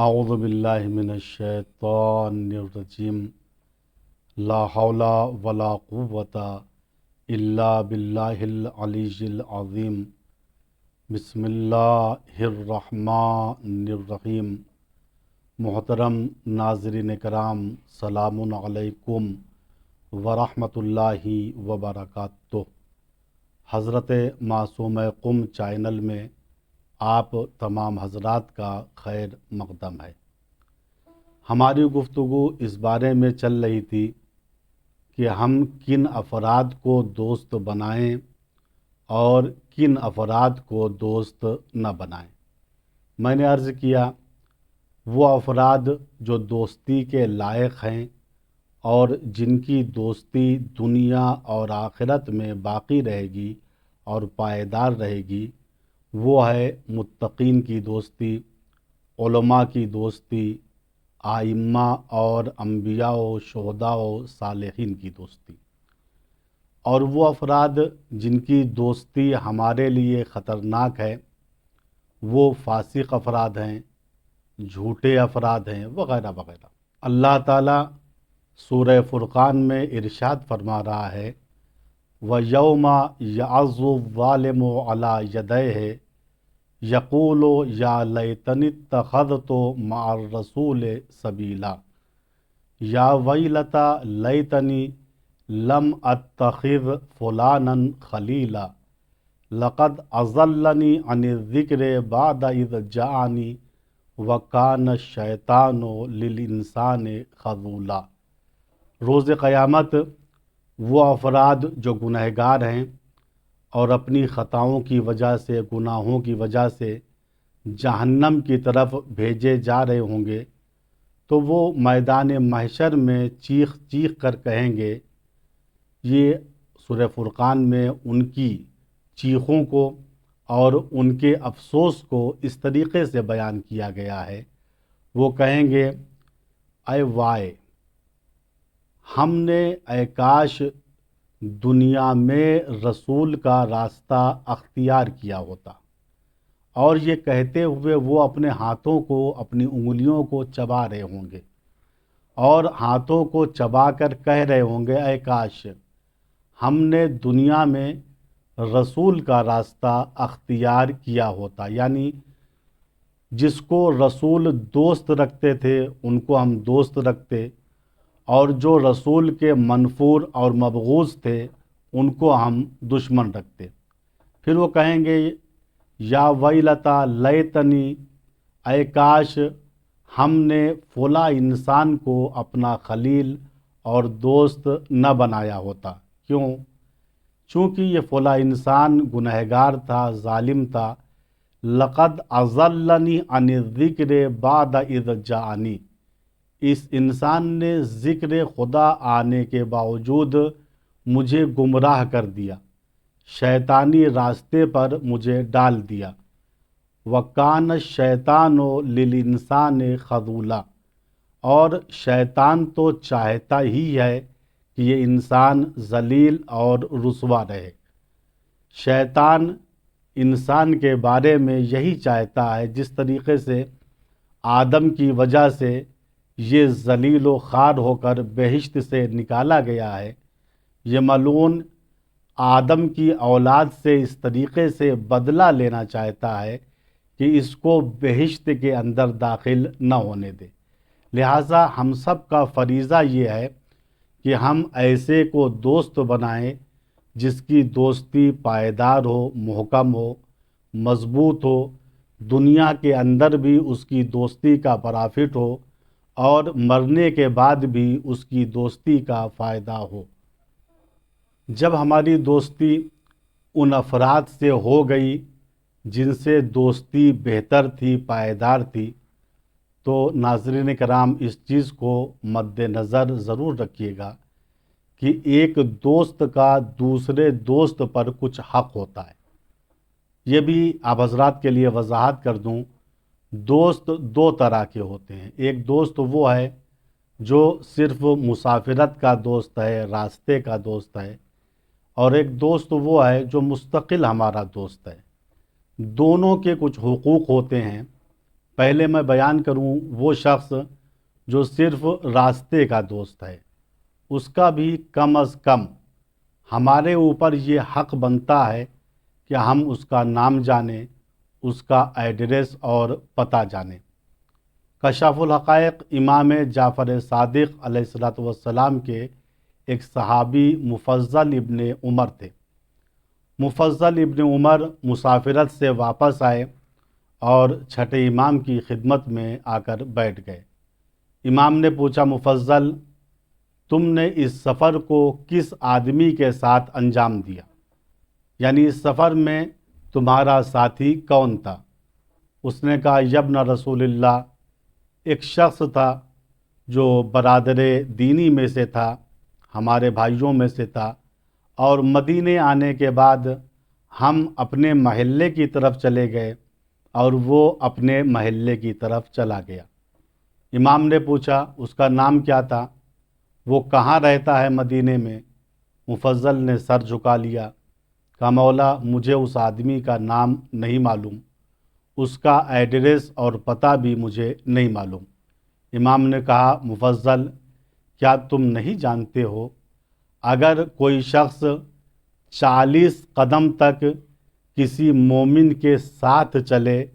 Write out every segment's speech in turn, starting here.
اعوذ باللہ من الشیطان الرجیم لا حول ولا قوۃ الا باللہ العلی العظیم بسم اللہ الرحمن الرحیم۔ محترم ناظرین کرام، سلام علیکم ورحمۃ اللہ وبرکاتہ۔ حضرت معصوم قم چینل میں آپ تمام حضرات کا خیر مقدم ہے۔ ہماری گفتگو اس بارے میں چل رہی تھی کہ ہم کن افراد کو دوست بنائیں اور کن افراد کو دوست نہ بنائیں۔ میں نے عرض کیا وہ افراد جو دوستی کے لائق ہیں اور جن کی دوستی دنیا اور آخرت میں باقی رہے گی اور پائیدار رہے گی، وہ ہے متقین کی دوستی، علماء کی دوستی، ائمہ اور انبیاء و شہداء و صالحین کی دوستی۔ اور وہ افراد جن کی دوستی ہمارے لیے خطرناک ہے، وہ فاسق افراد ہیں، جھوٹے افراد ہیں، وغیرہ وغیرہ۔ اللہ تعالیٰ سورہ فرقان میں ارشاد فرما رہا ہے وَيَوْمَ يَعَضُّ الظَّالِمُ عَلَى يَدَيْهِ یقول یا لیتنی اتخذت مع الرسول سبیلا یا ویلتا لیتنی لم اتخذ فلانا خلیلا لقد اضلنی عن الذکر بعد اذ جاءنی وکان الشیطان للانسان خذولا۔ روز قیامت وہ افراد جو گنہگار ہیں اور اپنی خطاؤں کی وجہ سے، گناہوں کی وجہ سے جہنم کی طرف بھیجے جا رہے ہوں گے، تو وہ میدان محشر میں چیخ چیخ کر کہیں گے۔ یہ سورہ فرقان میں ان کی چیخوں کو اور ان کے افسوس کو اس طریقے سے بیان کیا گیا ہے۔ وہ کہیں گے اے وائے، ہم نے اے کاش دنیا میں رسول کا راستہ اختیار کیا ہوتا۔ اور یہ کہتے ہوئے وہ اپنے ہاتھوں کو، اپنی انگلیوں کو چبا رہے ہوں گے اور ہاتھوں کو چبا کر کہہ رہے ہوں گے اے کاش ہم نے دنیا میں رسول کا راستہ اختیار کیا ہوتا۔ یعنی جس کو رسول دوست رکھتے تھے ان کو ہم دوست رکھتے، اور جو رسول کے منفور اور مبغوض تھے ان کو ہم دشمن رکھتے۔ پھر وہ کہیں گے یا ویلتا لیتنی، اے کاش ہم نے فلاں انسان کو اپنا خلیل اور دوست نہ بنایا ہوتا۔ کیوں؟ چونکہ یہ فلاں انسان گنہگار تھا، ظالم تھا۔ لقد اضلنی عن الذکر بعد اذ جاءنی، اس انسان نے ذکر خدا آنے کے باوجود مجھے گمراہ کر دیا، شیطانی راستے پر مجھے ڈال دیا۔ وَكَانَ الشَّيْطَانُ لِلْإِنسَانِ خَذُولًا، اور شیطان تو چاہتا ہی ہے کہ یہ انسان ذلیل اور رسوا رہے۔ شیطان انسان کے بارے میں یہی چاہتا ہے، جس طریقے سے آدم کی وجہ سے یہ ذلیل و خوار ہو کر بہشت سے نکالا گیا ہے، یہ ملعون آدم کی اولاد سے اس طریقے سے بدلہ لینا چاہتا ہے کہ اس کو بہشت کے اندر داخل نہ ہونے دے۔ لہٰذا ہم سب کا فریضہ یہ ہے کہ ہم ایسے کو دوست بنائیں جس کی دوستی پائیدار ہو، محکم ہو، مضبوط ہو، دنیا کے اندر بھی اس کی دوستی کا پرافٹ ہو اور مرنے کے بعد بھی اس کی دوستی کا فائدہ ہو۔ جب ہماری دوستی ان افراد سے ہو گئی جن سے دوستی بہتر تھی، پائیدار تھی، تو ناظرین کرام اس چیز کو مد نظر ضرور رکھیے گا کہ ایک دوست کا دوسرے دوست پر کچھ حق ہوتا ہے۔ یہ بھی آپ حضرات کے لیے وضاحت کر دوں، دوست دو طرح کے ہوتے ہیں۔ ایک دوست وہ ہے جو صرف مسافرت کا دوست ہے، راستے کا دوست ہے، اور ایک دوست وہ ہے جو مستقل ہمارا دوست ہے۔ دونوں کے کچھ حقوق ہوتے ہیں۔ پہلے میں بیان کروں وہ شخص جو صرف راستے کا دوست ہے، اس کا بھی کم از کم ہمارے اوپر یہ حق بنتا ہے کہ ہم اس کا نام جانیں، اس کا ایڈریس اور پتہ جانیں۔ کشف الحقائق امام جعفر صادق علیہ السلام کے ایک صحابی مفضل ابن عمر تھے۔ مفضل ابن عمر مسافرت سے واپس آئے اور چھٹے امام کی خدمت میں آ کر بیٹھ گئے۔ امام نے پوچھا، مفضل، تم نے اس سفر کو کس آدمی کے ساتھ انجام دیا؟ یعنی اس سفر میں تمہارا ساتھی کون تھا؟ اس نے کہا، یبن رسول اللہ، ایک شخص تھا جو برادر دینی میں سے تھا، ہمارے بھائیوں میں سے تھا، اور مدینے آنے کے بعد ہم اپنے محلے کی طرف چلے گئے اور وہ اپنے محلے کی طرف چلا گیا۔ امام نے پوچھا، اس کا نام کیا تھا؟ وہ کہاں رہتا ہے مدینے میں؟ مفضل نے سر جھکا لیا، کہا، مولا، مجھے اس آدمی کا نام نہیں معلوم، اس کا ایڈریس اور پتہ بھی مجھے نہیں معلوم۔ امام نے کہا، مفضل، کیا تم نہیں جانتے ہو اگر کوئی شخص 40 قدم تک کسی مومن کے ساتھ چلے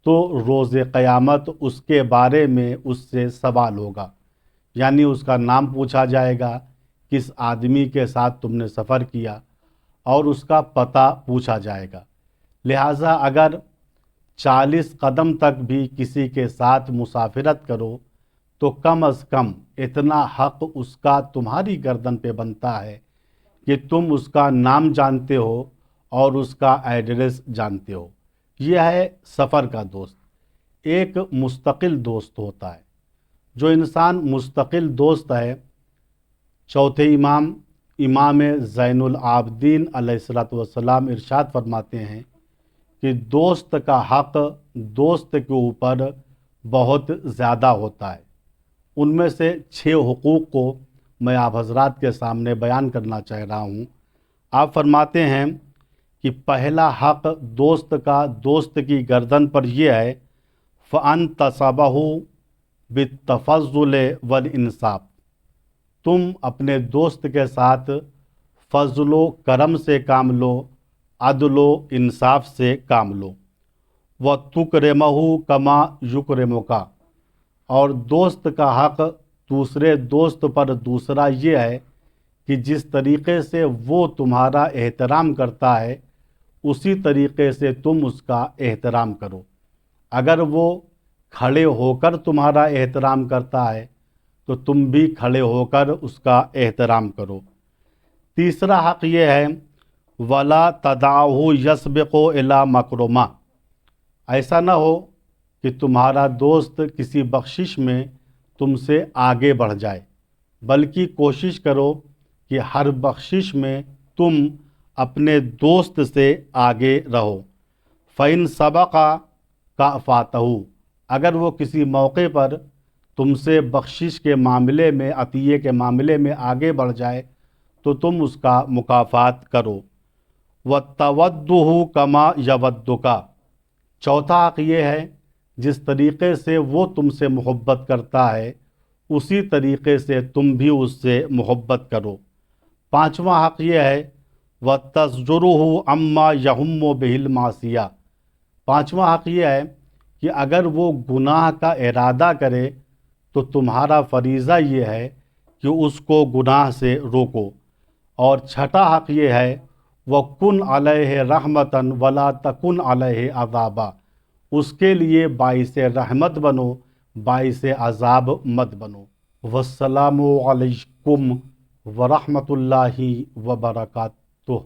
تو روز قیامت اس کے بارے میں اس سے سوال ہوگا، یعنی اس کا نام پوچھا جائے گا، کس آدمی کے ساتھ تم نے سفر کیا، اور اس کا پتہ پوچھا جائے گا۔ لہٰذا اگر 40 قدم تک بھی کسی کے ساتھ مسافرت کرو تو کم از کم اتنا حق اس کا تمہاری گردن پہ بنتا ہے کہ تم اس کا نام جانتے ہو اور اس کا ایڈریس جانتے ہو۔ یہ ہے سفر کا دوست۔ ایک مستقل دوست ہوتا ہے۔ جو انسان مستقل دوست ہے، چوتھے امام زین العابدین علیہ السلام ارشاد فرماتے ہیں کہ دوست کا حق دوست کے اوپر بہت زیادہ ہوتا ہے۔ ان میں سے 6 حقوق کو میں آپ حضرات کے سامنے بیان کرنا چاہ رہا ہوں۔ آپ فرماتے ہیں کہ پہلا حق دوست کا دوست کی گردن پر یہ ہے، فَأَن تَصَبَهُ بِالتَّفَضُّلِ وَالْإِنصَافِ، تم اپنے دوست کے ساتھ فضل و کرم سے کام لو، عدل و انصاف سے کام لو۔ وَتُكْرِمَهُ كَمَا يُكْرِمُكَ، اور دوست کا حق دوسرے دوست پر دوسرا یہ ہے کہ جس طریقے سے وہ تمہارا احترام کرتا ہے اسی طریقے سے تم اس کا احترام کرو۔ اگر وہ کھڑے ہو کر تمہارا احترام کرتا ہے تو تم بھی کھڑے ہو کر اس کا احترام کرو۔ تیسرا حق یہ ہے، وَلَا تَدَعْهُ يَسْبِقُ إِلَى مَكْرُمَةٍ، ایسا نہ ہو کہ تمہارا دوست کسی بخشش میں تم سے آگے بڑھ جائے، بلکہ کوشش کرو کہ ہر بخشش میں تم اپنے دوست سے آگے رہو۔ فَإِن سَبَقَ كَأْفَاتَهُ، اگر وہ کسی موقع پر تم سے بخشش کے معاملے میں، عطیے کے معاملے میں آگے بڑھ جائے تو تم اس کا مکافات کرو۔ وَتَوَدُّهُ كَمَا يَوَدُّكَ، چوتھا حق یہ ہے، جس طریقے سے وہ تم سے محبت کرتا ہے اسی طریقے سے تم بھی اس سے محبت کرو۔ پانچواں حق یہ ہے، وَتَزْجُرُهُ عَمَّا يَهُمُّ بِهِ الْمَعْصِيَةُ، پانچواں حق یہ ہے کہ اگر وہ گناہ کا ارادہ کرے تو تمہارا فریضہ یہ ہے کہ اس کو گناہ سے روکو۔ اور چھٹا حق یہ ہے، وَكُنْ عَلَيْهِ رَحْمَةً وَلَا تَكُنْ عَلَيْهِ عَذَابًا، اس کے لیے باعث رحمت بنو، باعث عذاب مت بنو۔ والسلام علیکم ورحمۃ اللہ وبرکاتہ۔